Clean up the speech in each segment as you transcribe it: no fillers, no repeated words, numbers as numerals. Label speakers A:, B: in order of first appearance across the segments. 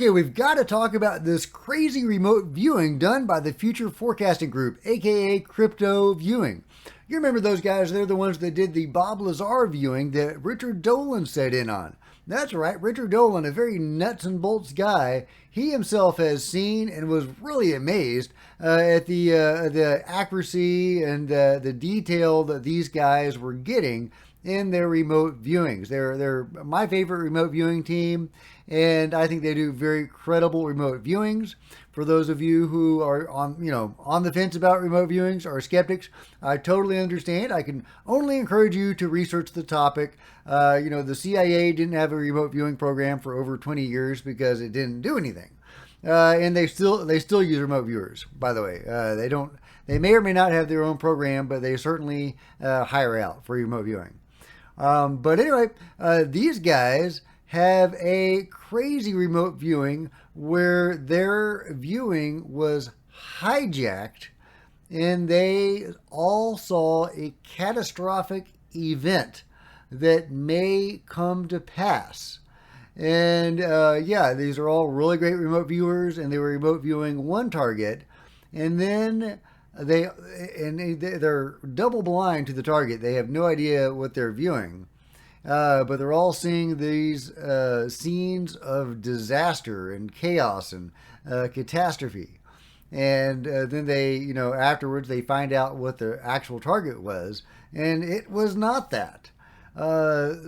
A: Okay, we've got to talk about this crazy remote viewing done by the Future Forecasting Group, aka Crypto Viewing. You remember those guys? They're the ones that did the Bob Lazar viewing that Richard Dolan set in on. That's right, Richard Dolan, a very nuts and bolts guy. He himself has seen and was really amazed at the accuracy and the detail that these guys were getting in their remote viewings. They're my favorite remote viewing team, and I think they do very credible remote viewings. For those of you who are on the fence about remote viewings or skeptics, I totally understand. I can only encourage you to research the topic. The CIA didn't have a remote viewing program for over 20 years because it didn't do anything. And they still use remote viewers, by the way. They may or may not have their own program, but they certainly hire out for remote viewing. But anyway, these guys have a crazy remote viewing where their viewing was hijacked and they all saw a catastrophic event that may come to pass. And these are all really great remote viewers, and they were remote viewing one target, and then they're double blind to the target. They have no idea what they're viewing, but they're all seeing these scenes of disaster and chaos and catastrophe. And then they, afterwards they find out what the actual target was, and it was not that.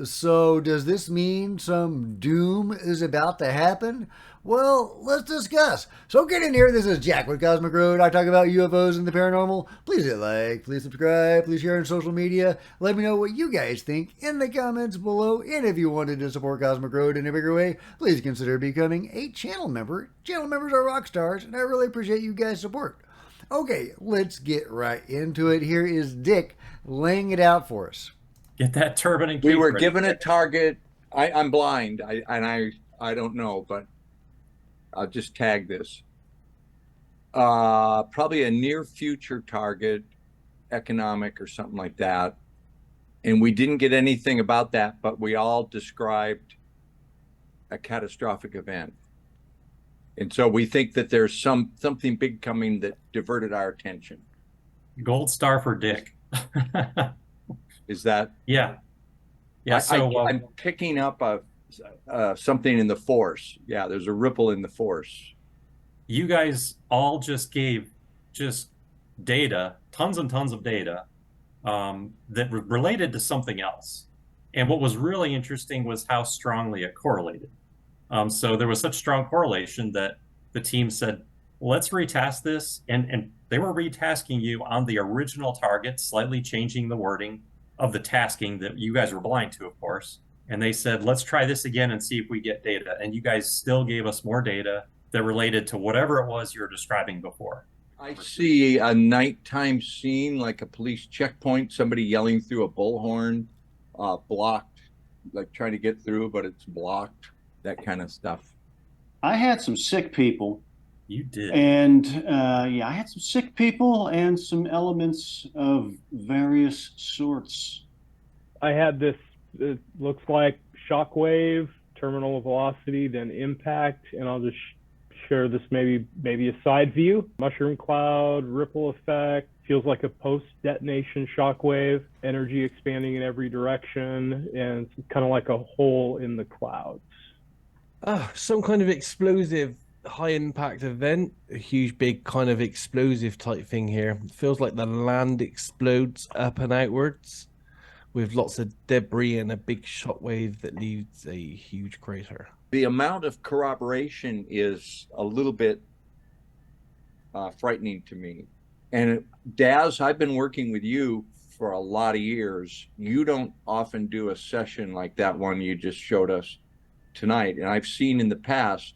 A: So does this mean some doom is about to happen? Well, let's discuss. So get in here. This is Jack with Cosmic Road. I talk about UFOs and the paranormal. Please hit like, please subscribe, please share on social media. Let me know what you guys think in the comments below. And if you wanted to support Cosmic Road in a bigger way, please consider becoming a channel member. Channel members are rock stars, and I really appreciate you guys' support. Okay, let's get right into it. Here is Dick laying it out for us.
B: Get that turban and
C: we
B: cape
C: were
B: ready.
C: given a target. I'm blind. I don't know, but I'll just tag this. Probably a near future target, economic or something like that. And we didn't get anything about that, but we all described a catastrophic event. And so we think that there's something big coming that diverted our attention.
B: Gold star for Dick.
C: Is that?
B: Yeah.
C: I'm picking up something in the force. Yeah, there's a ripple in the force.
B: You guys all just gave data, tons and tons of data that related to something else. And what was really interesting was how strongly it correlated. So there was such strong correlation that the team said, let's retest this. And they were retasking you on the original target, slightly changing the wording of the tasking that you guys were blind to, of course. And they said, let's try this again and see if we get data. And you guys still gave us more data that related to whatever it was you were describing before.
C: I see a nighttime scene, like a police checkpoint, somebody yelling through a bullhorn, blocked, like trying to get through, but it's blocked, that kind of stuff.
D: I had some sick people.
B: You did.
D: And I had some sick people and some elements of various sorts.
E: I had this, it looks like shockwave, terminal velocity, then impact, and I'll just share this maybe a side view. Mushroom cloud, ripple effect, feels like a post-detonation shockwave, energy expanding in every direction, and it's kind of like a hole in the clouds.
F: Some kind of explosive high impact event, a huge big kind of explosive type thing here. It feels like the land explodes up and outwards with lots of debris and a big shockwave that leaves a huge crater.
C: The amount of corroboration is a little bit frightening to me. And Daz, I've been working with you for a lot of years. You don't often do a session like that one you just showed us tonight. And I've seen in the past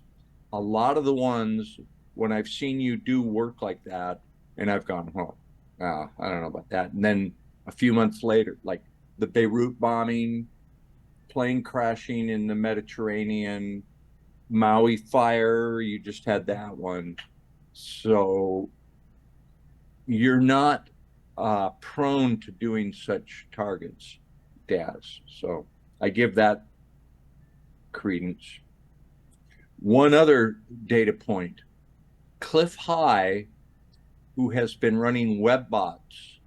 C: a lot of the ones when I've seen you do work like that, and I've gone, I don't know about that. And then a few months later, like the Beirut bombing, plane crashing in the Mediterranean, Maui fire, you just had that one. So you're not prone to doing such targets, Daz. So I give that credence. One other data point, Cliff High, who has been running web bots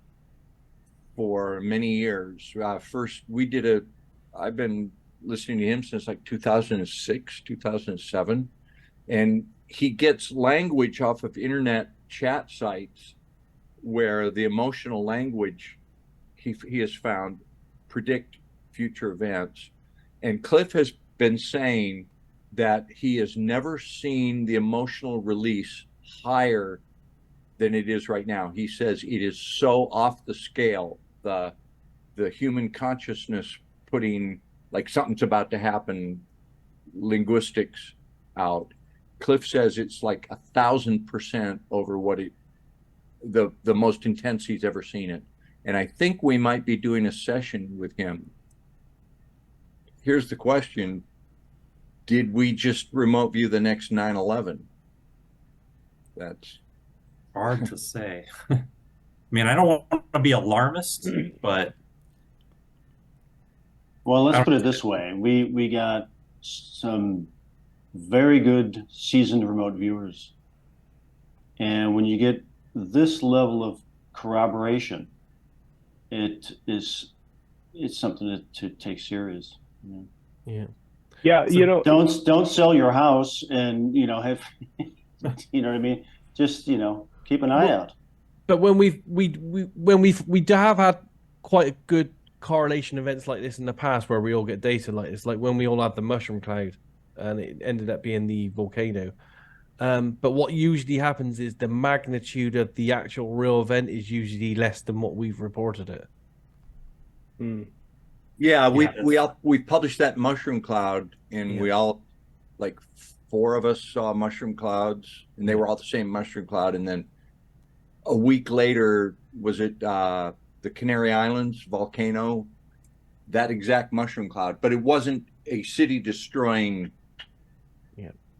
C: for many years. I've been listening to him since like 2006, 2007. And he gets language off of internet chat sites where the emotional language he has found predict future events. And Cliff has been saying that he has never seen the emotional release higher than it is right now. He says it is so off the scale, the human consciousness putting like something's about to happen, linguistics out. Cliff says it's like 1,000% over what the most intense he's ever seen it. And I think we might be doing a session with him. Here's the question. Did we just remote view the next 9/11? That's
B: hard to say. I mean, I don't want to be alarmist, but
D: Well, let's put it this way. We got some very good seasoned remote viewers. And when you get this level of corroboration, it's something to take serious.
F: Yeah.
E: Yeah,
D: So don't sell your house and have you know what I mean? Just keep an eye out.
F: But when we have had quite a good correlation events like this in the past where we all get data like this, like when we all had the mushroom cloud and it ended up being the volcano. But what usually happens is the magnitude of the actual real event is usually less than what we've reported it.
C: Yeah, we published that mushroom cloud, and we all, like 4 of us saw mushroom clouds, and they were all the same mushroom cloud. And then a week later, was it the Canary Islands volcano? That exact mushroom cloud, but it wasn't a city-destroying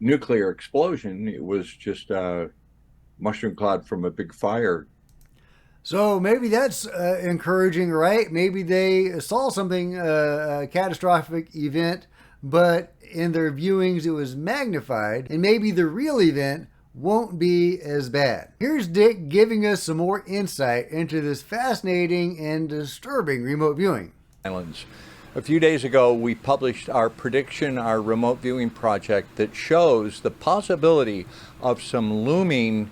C: nuclear explosion. It was just a mushroom cloud from a big fire.
A: So maybe that's encouraging, right? Maybe they saw something, a catastrophic event, but in their viewings it was magnified, and maybe the real event won't be as bad. Here's Dick giving us some more insight into this fascinating and disturbing remote viewing.
C: Islands. A few days ago, we published our prediction, our remote viewing project that shows the possibility of some looming,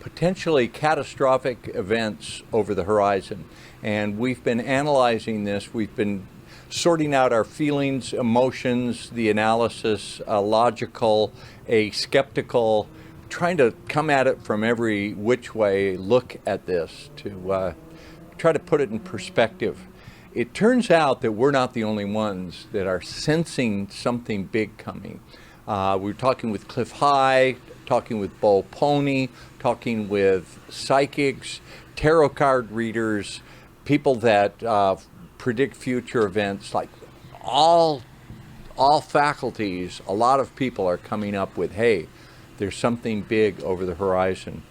C: potentially catastrophic events over the horizon. And we've been analyzing this. We've been sorting out our feelings, emotions, the analysis, a logical, a skeptical, trying to come at it from every which way, look at this to try to put it in perspective. It turns out that we're not the only ones that are sensing something big coming. We were talking with Cliff High, talking with Bo Pony, talking with psychics, tarot card readers, people that predict future events, like all faculties. A lot of people are coming up with, hey, there's something big over the horizon.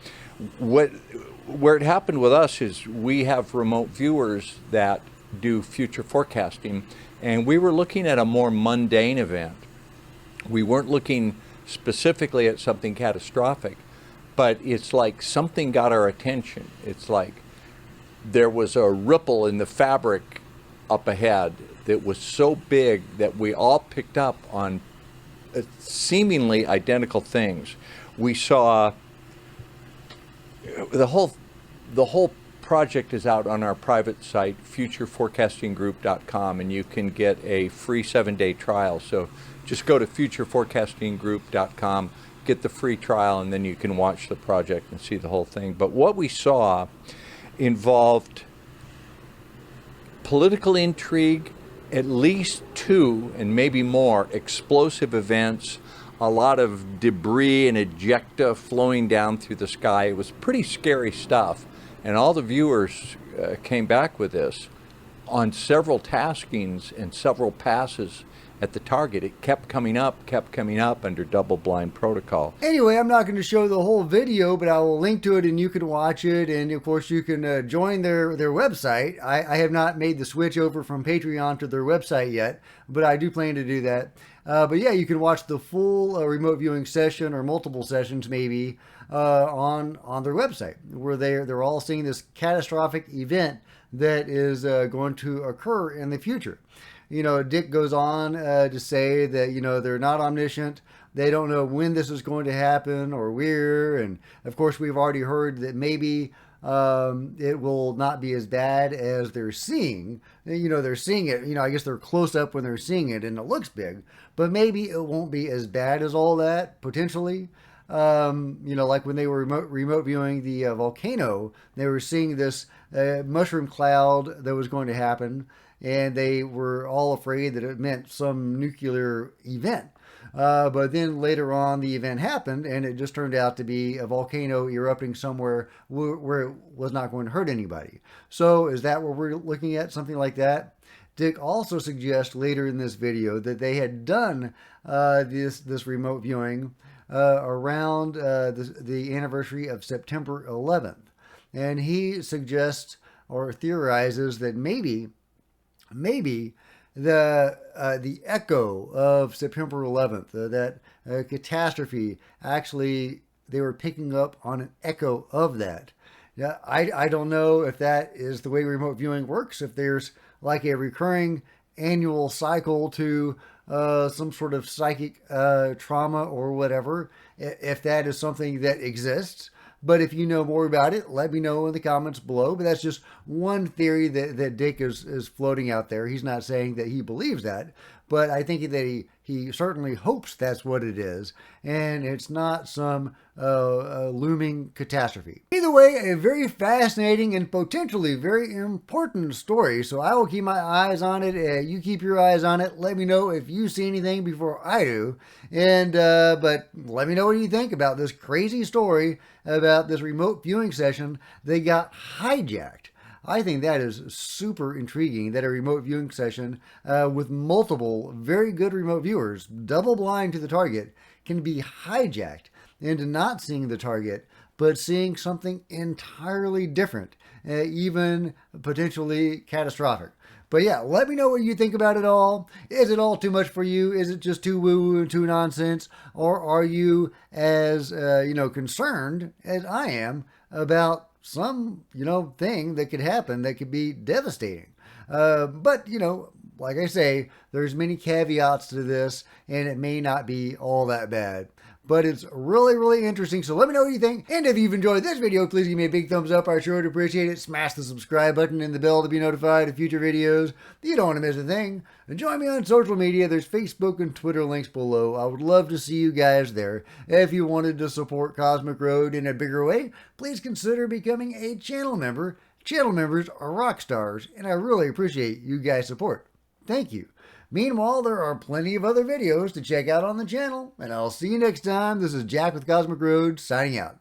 C: Where it happened with us is we have remote viewers that do future forecasting, and we were looking at a more mundane event. We weren't looking specifically at something catastrophic, but it's like something got our attention. It's like there was a ripple in the fabric up ahead that was so big that we all picked up on seemingly identical things. We saw the whole project is out on our private site, futureforecastinggroup.com, and you can get a free 7-day trial. So just go to futureforecastinggroup.com, get the free trial, and then you can watch the project and see the whole thing. But what we saw involved political intrigue, at least 2 and maybe more explosive events, a lot of debris and ejecta flowing down through the sky. It was pretty scary stuff. And all the viewers came back with this on several taskings and several passes at the target. It kept coming up under double-blind protocol.
A: Anyway, I'm not going to show the whole video, but I will link to it and you can watch it. And of course, you can join their website. I have not made the switch over from Patreon to their website yet, but I do plan to do that. But yeah, you can watch the full remote viewing session, or multiple sessions maybe, on their website, where they're all seeing this catastrophic event that is going to occur in the future. You know, Dick goes on to say that, you know, they're not omniscient. They don't know when this is going to happen or where. And of course, we've already heard that maybe it will not be as bad as they're seeing. You know, they're seeing it, you know, I guess they're close up when they're seeing it and it looks big, but maybe it won't be as bad as all that, potentially. You know, like when they were remote viewing the volcano, they were seeing this mushroom cloud that was going to happen, and they were all afraid that it meant some nuclear event. But then later on, the event happened, and it just turned out to be a volcano erupting somewhere where it was not going to hurt anybody. So is that what we're looking at? Something like that? Dick also suggests later in this video that they had done this remote viewing around the anniversary of September 11th. And he suggests or theorizes that maybe the echo of September 11th, that catastrophe, actually they were picking up on an echo of that. Yeah, I don't know if that is the way remote viewing works, if there's like a recurring annual cycle to some sort of psychic trauma or whatever, if that is something that exists. But if you know more about it, let me know in the comments below. But that's just one theory that Dick is floating out there. He's not saying that he believes that, but I think that he certainly hopes that's what it is, and it's not some looming catastrophe. Either way, a very fascinating and potentially very important story, so I will keep my eyes on it. You keep your eyes on it. Let me know if you see anything before I do, and but let me know what you think about this crazy story about this remote viewing session that got hijacked. I think that is super intriguing, that a remote viewing session with multiple very good remote viewers, double blind to the target, can be hijacked into not seeing the target, but seeing something entirely different, even potentially catastrophic. But yeah, let me know what you think about it all. Is it all too much for you? Is it just too woo-woo and too nonsense? Or are you as, concerned as I am about some, thing that could happen that could be devastating? But, like I say, there's many caveats to this, and it may not be all that bad. But it's really, really interesting, so let me know what you think. And if you've enjoyed this video, please give me a big thumbs up. I sure would appreciate it. Smash the subscribe button and the bell to be notified of future videos. You don't want to miss a thing. And join me on social media. There's Facebook and Twitter links below. I would love to see you guys there. If you wanted to support Cosmic Road in a bigger way, please consider becoming a channel member. Channel members are rock stars, and I really appreciate you guys' support. Thank you. Meanwhile, there are plenty of other videos to check out on the channel, and I'll see you next time. This is Jack with Cosmic Road, signing out.